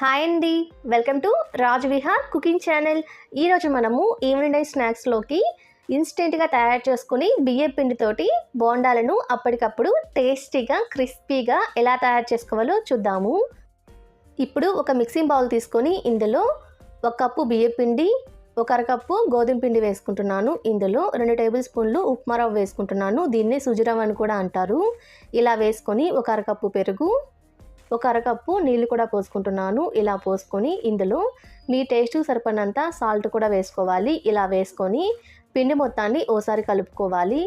Hi అండి, welcome to Rajvihar cooking channel. ఈరోజు మనము ఈవినింగ్ టైం స్నాక్స్లోకి ఇన్స్టెంట్గా తయారు చేసుకుని బియ్యం పిండితోటి బోండాలను అప్పటికప్పుడు టేస్టీగా క్రిస్పీగా ఎలా తయారు చేసుకోవాలో చూద్దాము. ఇప్పుడు ఒక మిక్సింగ్ బౌల్ తీసుకొని ఇందులో 1 కప్పు బియ్యం పిండి, 1 అరకప్పు గోధుమ పిండి వేసుకుంటున్నాను. ఇందులో 2 టేబుల్ స్పూన్లు ఉప్మా రవ్వ వేసుకుంటున్నాను. దీన్ని సుజిరవ్వ అని కూడా అంటారు. ఇలా వేసుకొని 1 అరకప్పు పెరుగు, 1 అరకప్పు నీళ్ళు కూడా పోసుకుంటున్నాను. ఇలా పోసుకొని ఇందులో మీ టేస్ట్కి సరిపడినంత సాల్ట్ కూడా వేసుకోవాలి. ఇలా వేసుకొని పిండి మొత్తాన్ని ఓసారి కలుపుకోవాలి.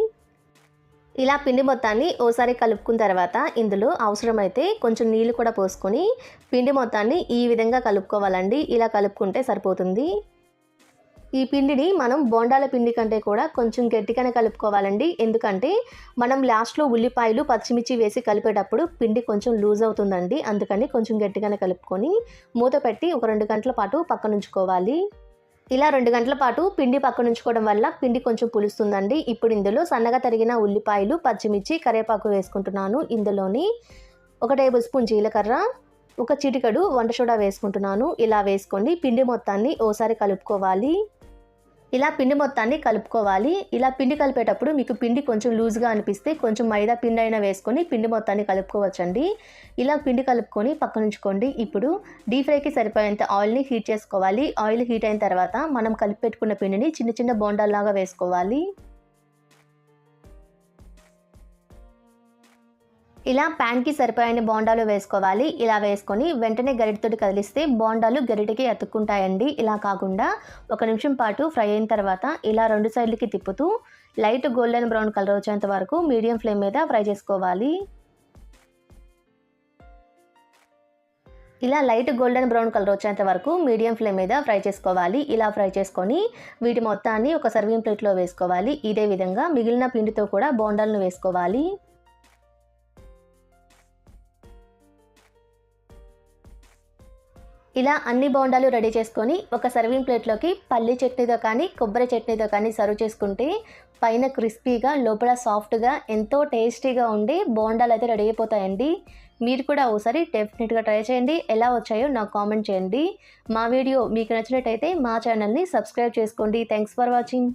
ఇలా పిండి మొత్తాన్ని ఓసారి కలుపుకున్న తర్వాత ఇందులో అవసరమైతే కొంచెం నీళ్ళు కూడా పోసుకొని పిండి మొత్తాన్ని ఈ విధంగా కలుపుకోవాలండి. ఇలా కలుపుకుంటే సరిపోతుంది. ఈ పిండిని మనం బోండాల పిండి కంటే కూడా కొంచెం గట్టిగానే కలుపుకోవాలండి. ఎందుకంటే మనం లాస్ట్లో ఉల్లిపాయలు పచ్చిమిర్చి వేసి కలిపేటప్పుడు పిండి కొంచెం లూజ్ అవుతుందండి. అందుకని కొంచెం గట్టిగానే కలుపుకొని మూత పెట్టి ఒక 2 గంటల పాటు పక్కనుంచుకోవాలి. ఇలా 2 గంటల పాటు పిండి పక్కనుంచుకోవడం వల్ల పిండి కొంచెం పులుస్తుందండి. ఇప్పుడు ఇందులో సన్నగా తరిగిన ఉల్లిపాయలు, పచ్చిమిర్చి, కరివేపాకు వేసుకుంటున్నాను. ఇందులోని 1 టేబుల్ స్పూన్ జీలకర్ర, 1 చిటికెడు వంట సోడా వేసుకుంటున్నాను. ఇలా వేసుకొని పిండి మొత్తాన్ని ఓసారి కలుపుకోవాలి. ఇలా పిండి మొత్తాన్ని కలుపుకోవాలి. ఇలా పిండి కలిపేటప్పుడు మీకు పిండి కొంచెం లూజ్గా అనిపిస్తే కొంచెం మైదా పిండి అయినా వేసుకొని పిండి మొత్తాన్ని కలుపుకోవచ్చండి. ఇలా పిండి కలుపుకొని పక్కనుంచుకోండి. ఇప్పుడు డీప్ ఫ్రైకి సరిపోయేంత ఆయిల్ని హీట్ చేసుకోవాలి. ఆయిల్ హీట్ అయిన తర్వాత మనం కలిపి పెట్టుకున్న పిండిని చిన్న చిన్న బోండాల్లాగా వేసుకోవాలి. ఇలా ప్యాన్కి సరిపోయిన బోండాలు వేసుకోవాలి. ఇలా వేసుకొని వెంటనే గరిటెతోటి కదిలిస్తే బోండాలు గరిటెకి అతుక్కుంటాయండి. ఇలా కాకుండా 1 నిమిషం పాటు ఫ్రై అయిన తర్వాత ఇలా 2 సైడ్లకి తిప్పుతూ లైట్ గోల్డెన్ బ్రౌన్ కలర్ వచ్చేంత వరకు మీడియం ఫ్లేమ్ మీద ఫ్రై చేసుకోవాలి. ఇలా లైట్ గోల్డెన్ బ్రౌన్ కలర్ వచ్చేంత వరకు మీడియం ఫ్లేమ్ మీద ఫ్రై చేసుకోవాలి. ఇలా ఫ్రై చేసుకొని వీటి మొత్తాన్ని ఒక సర్వింగ్ ప్లేట్లో వేసుకోవాలి. ఇదే విధంగా మిగిలిన పిండితో కూడా బోండాలను వేసుకోవాలి. ఇలా అన్ని బోండాలు రెడీ చేసుకొని ఒక సర్వింగ్ ప్లేట్లోకి పల్లి చట్నీతో కానీ కొబ్బరి చట్నీతో కానీ సర్వ్ చేసుకుంటే పైన క్రిస్పీగా లోపల సాఫ్ట్గా ఎంతో టేస్టీగా ఉండి బోండాలు అయితే రెడీ అయిపోతాయండి. మీరు కూడా ఒకసారి డెఫినెట్గా ట్రై చేయండి. ఎలా వచ్చాయో నాకు కామెంట్ చేయండి. మా వీడియో మీకు నచ్చినట్టయితే మా ఛానల్ని సబ్స్క్రైబ్ చేసుకోండి. Thanks for watching.